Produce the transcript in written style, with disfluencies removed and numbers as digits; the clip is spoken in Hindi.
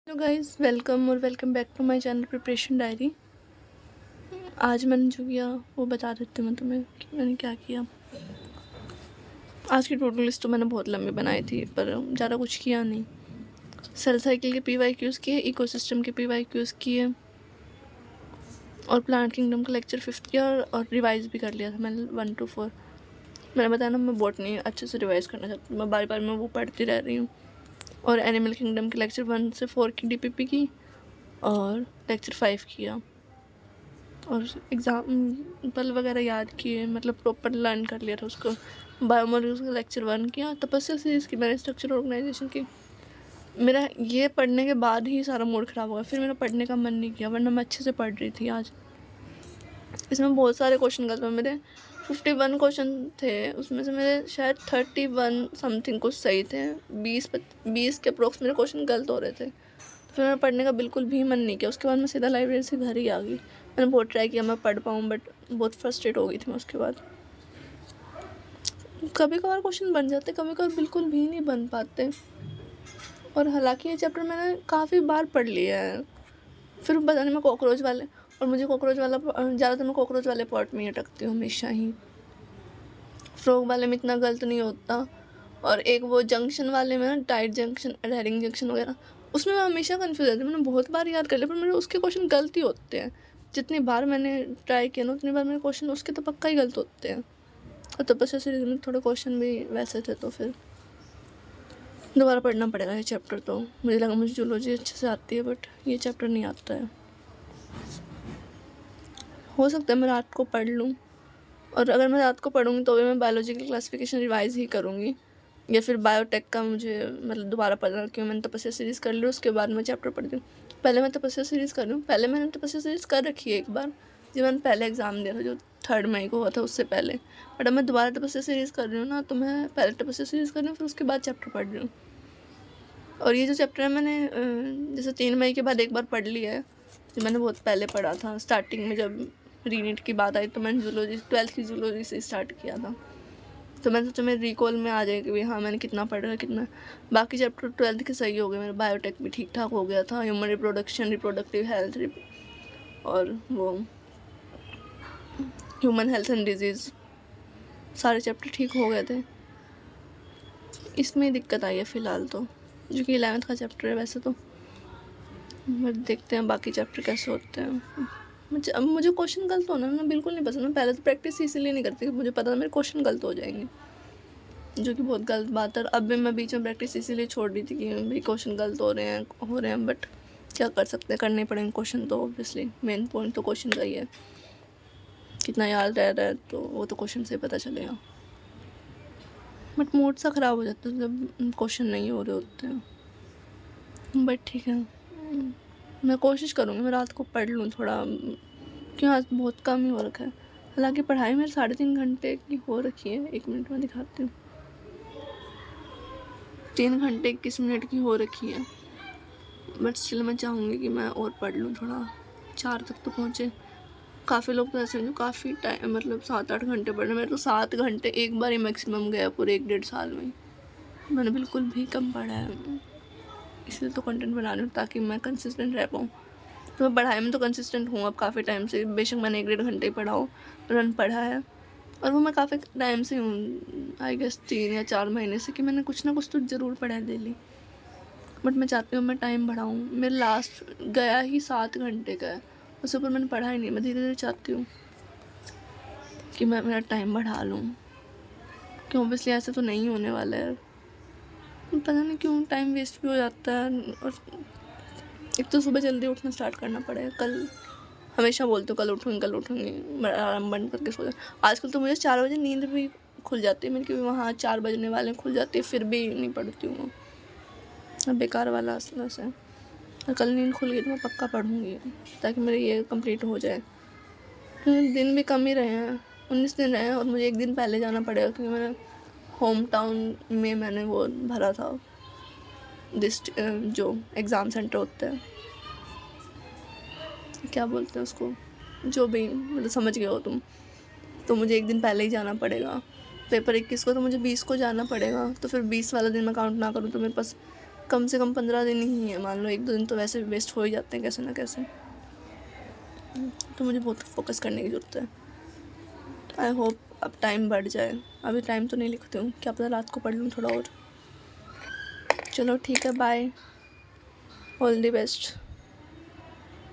Hello guys, welcome back to my channel preparation diary. आज मैंने जो किया वो बता देती हूँ मैं तुम्हें कि मैंने क्या किया। आज की टू डू लिस्ट तो मैंने बहुत लंबी बनाई थी पर ज़्यादा कुछ किया नहीं। सेल साइकिल के PYQs किए, इकोसिस्टम के PYQs किए और प्लांट किंगडम का लेक्चर 5th किया और रिवाइज भी कर लिया था मैंने 1 to 4। मैंने बताया ना, मैं बॉटनी अच्छे से रिवाइज करना चाहती हूँ, मैं बार बार मैं वो पढ़ती रह रही हूँ। और एनिमल किंगडम के लेक्चर 1 से 4 की DPP की और लेक्चर 5 किया और एग्जाम्पल वगैरह याद किए, मतलब प्रॉपर लर्न कर लिया था उसको। बायोमोलिक्यूल्स का लेक्चर 1 किया, तपस्या सीरीज़ की मैंने, स्ट्रक्चर ऑर्गेनाइजेशन की। मेरा ये पढ़ने के बाद ही सारा मूड ख़राब हो गया, फिर मेरा पढ़ने का मन नहीं किया, वरना मैं अच्छे से पढ़ रही थी आज। इसमें बहुत सारे क्वेश्चन गलत हुए मेरे। 51 क्वेश्चन थे, उसमें से मेरे शायद 31 समथिंग कुछ सही थे। 20 के अप्रोक्स मेरे क्वेश्चन गलत हो रहे थे। फिर मेरा पढ़ने का बिल्कुल भी मन नहीं किया। उसके बाद मैं सीधा लाइब्रेरी से घर ही आ गई। मैंने बहुत ट्राई किया मैं पढ़ पाऊँ, बट बहुत फ्रस्ट्रेट हो गई थी मैं उसके बाद। कभी कभार क्वेश्चन बन जाते, कभी कभार बिल्कुल भी नहीं बन पाते। और हालांकि ये चैप्टर मैंने काफ़ी बार पढ़ लिया है। फिर पता नहीं मैं कॉकरोच वाले, और मुझे कॉकरोच वाला ज़्यादातर मैं कॉकरोच वाले पार्ट में ही अटकती हूँ हमेशा ही। फ्रॉग वाले में इतना गलत नहीं होता। और एक वो जंक्शन वाले में ना, टाइट जंक्शन, एडहेरिंग जंक्शन वगैरह, उसमें मैं हमेशा कंफ्यूज रहती हूँ। मैंने बहुत बार याद कर लिया पर मेरे उसके क्वेश्चन गलत ही होते हैं। जितनी बार मैंने ट्राई किया ना, उतनी बार मेरे क्वेश्चन उसके तो पक्का ही गलत होते हैं। और तपस्या सीरीज में थोड़े क्वेश्चन भी वैसे थे, तो फिर दोबारा पढ़ना पड़ेगा ये चैप्टर। तो मुझे लगा मुझे जूलॉजी अच्छे से आती है, बट ये चैप्टर नहीं आता है। हो सकता है मैं रात को पढ़ लूँ, और अगर मैं रात को पढ़ूँगी तो भी मैं बायोलॉजिकल क्लासिफिकेशन रिवाइज ही करूँगी, या फिर बायोटेक का मुझे मतलब दोबारा पढ़ना, क्योंकि मैंने तपस्या सीरीज़ कर ली, उसके बाद मैं चैप्टर पढ़ती हूँ। पहले मैं तपस्या सीरीज़ कर रही हूँ। पहले मैंने तपस्या सीरीज़ कर रखी है एक बार, जब मैंने पहले एग्ज़ाम दिया था जो 3 मई को हुआ था, उससे पहले। बट अब मैं दोबारा तपस्या सीरीज़ कर रही हूँ ना, तो मैं पहले तपस्या सीरीज़ कर रही हूँ, फिर उसके बाद चैप्टर पढ़ रही हूँ। और ये जो चैप्टर है मैंने जैसे 3 मई के बाद एक बार पढ़ लिया है, जो मैंने बहुत पहले पढ़ा था स्टार्टिंग में, जब रीनीट की बात आई तो मैंने जूलॉजी 12th की जूलॉजी से स्टार्ट किया था। तो मैंने सोचा मेरे रिकॉल में आ जाए कि भाई हाँ मैंने कितना पढ़ा है कितना। बाकी चैप्टर 12th के सही हो गए मेरे। बायोटेक भी ठीक ठाक हो गया था, ह्यूमन रिप्रोडक्शन, रिप्रोडक्टिव हेल्थ, और वो ह्यूमन हेल्थ एंड डिजीज़, सारे चैप्टर ठीक हो गए थे। इसमें दिक्कत आई है फ़िलहाल तो, जो कि 11th का चैप्टर है वैसे तो। देखते हैं बाकी चैप्टर कैसे होते हैं। मुझे क्वेश्चन गलत होना ना बिल्कुल नहीं पसंद। मैं पहले तो प्रैक्टिस इसीलिए नहीं करती, मुझे पता था मेरे क्वेश्चन गलत हो जाएंगे, जो कि बहुत गलत बात है। अब भी मैं बीच में प्रैक्टिस इसीलिए छोड़ दी थी कि भाई क्वेश्चन गलत हो रहे हैं, बट क्या कर सकते हैं, करने पड़ेंगे क्वेश्चन तो। ऑब्वियसली मेन पॉइंट तो क्वेश्चन का ही है, कितना याद रह रहा है तो वो तो क्वेश्चन से पता चलेगा। बट मूड सा ख़राब हो जाता है जब क्वेश्चन नहीं हो रहे होते हैं। बट ठीक है, मैं कोशिश करूँगी मैं रात को पढ़ लूँ थोड़ा, क्यों आज बहुत कम ही हो रखा है। हालांकि पढ़ाई मेरे 3.5 घंटे की हो रखी है। 1 मिनट में दिखाती हूँ, 3 घंटे 21 मिनट की हो रखी है। बट स्टिल मैं चाहूँगी कि मैं और पढ़ लूँ थोड़ा, 4 तक तो पहुँचे। काफ़ी लोग तो ऐसे हैं जो काफ़ी टाइम, मतलब 7-8 घंटे पढ़ रहे हैं। मेरे तो 7 घंटे एक बार ही मैक्सिमम गया पूरे 1-1.5 साल में। मैंने बिल्कुल भी कम पढ़ा है, इसलिए तो कंटेंट बना रही हूँ ताकि मैं कंसिस्टेंट रह पाऊँ। तो मैं पढ़ाई में तो कंसिस्टेंट हूँ अब काफ़ी टाइम से, बेशक मैंने 1-1.5 घंटे ही पढ़ा हो, पर मैंने पढ़ा है। और वो मैं काफ़ी टाइम से हूँ, आई गेस 3 या 4 महीने से, कि मैंने कुछ ना कुछ तो ज़रूर पढ़ा है डेली। बट मैं चाहती हूँ मैं टाइम बढ़ाऊँ। मेरे लास्ट गया ही 7 घंटे का है, उससे ऊपर मैंने पढ़ा ही नहीं। मैं धीरे धीरे चाहती हूँ कि मैं मेरा टाइम बढ़ा लूँ, क्यों ऑब्वियसली ऐसे तो नहीं होने वाला है। पता नहीं क्यों टाइम वेस्ट भी हो जाता है। और एक तो सुबह जल्दी उठना स्टार्ट करना पड़ेगा। कल हमेशा बोलती हूँ कल उठूँगी, मैं अलार्म बंद करके सो जाती। आजकल तो मुझे 4 बजे नींद भी खुल जाती है मेरी, क्योंकि वहाँ 4 बजने वाले खुल जाती है, फिर भी नहीं पढ़ती हूँ। वो बेकार वाला असलस है। और कल नींद खुल गई तो मैं पक्का पढ़ूँगी, ताकि मेरे ये कंप्लीट हो जाए। दिन भी कम ही रहे हैं, 19 दिन रहे हैं, और मुझे एक दिन पहले जाना पड़ेगा, क्योंकि मैंने होम टाउन में मैंने वो भरा था जो एग्ज़ाम सेंटर होता है, क्या बोलते हैं उसको, जो भी मतलब समझ गए हो तुम। तो मुझे एक दिन पहले ही जाना पड़ेगा। पेपर 21 को, तो मुझे 20 को जाना पड़ेगा। तो फिर 20 वाला दिन मैं काउंट ना करूँ तो मेरे पास कम से कम 15 दिन ही है, मान लो 1-2 दिन तो वैसे भी वेस्ट हो ही जाते हैं कैसे ना कैसे। तो मुझे बहुत फोकस करने की ज़रूरत है। आई होप अब टाइम बढ़ जाए। अभी टाइम तो नहीं लिखती हूँ, क्या पता रात को पढ़ लूँ थोड़ा और। चलो ठीक है, बाय, ऑल द बेस्ट।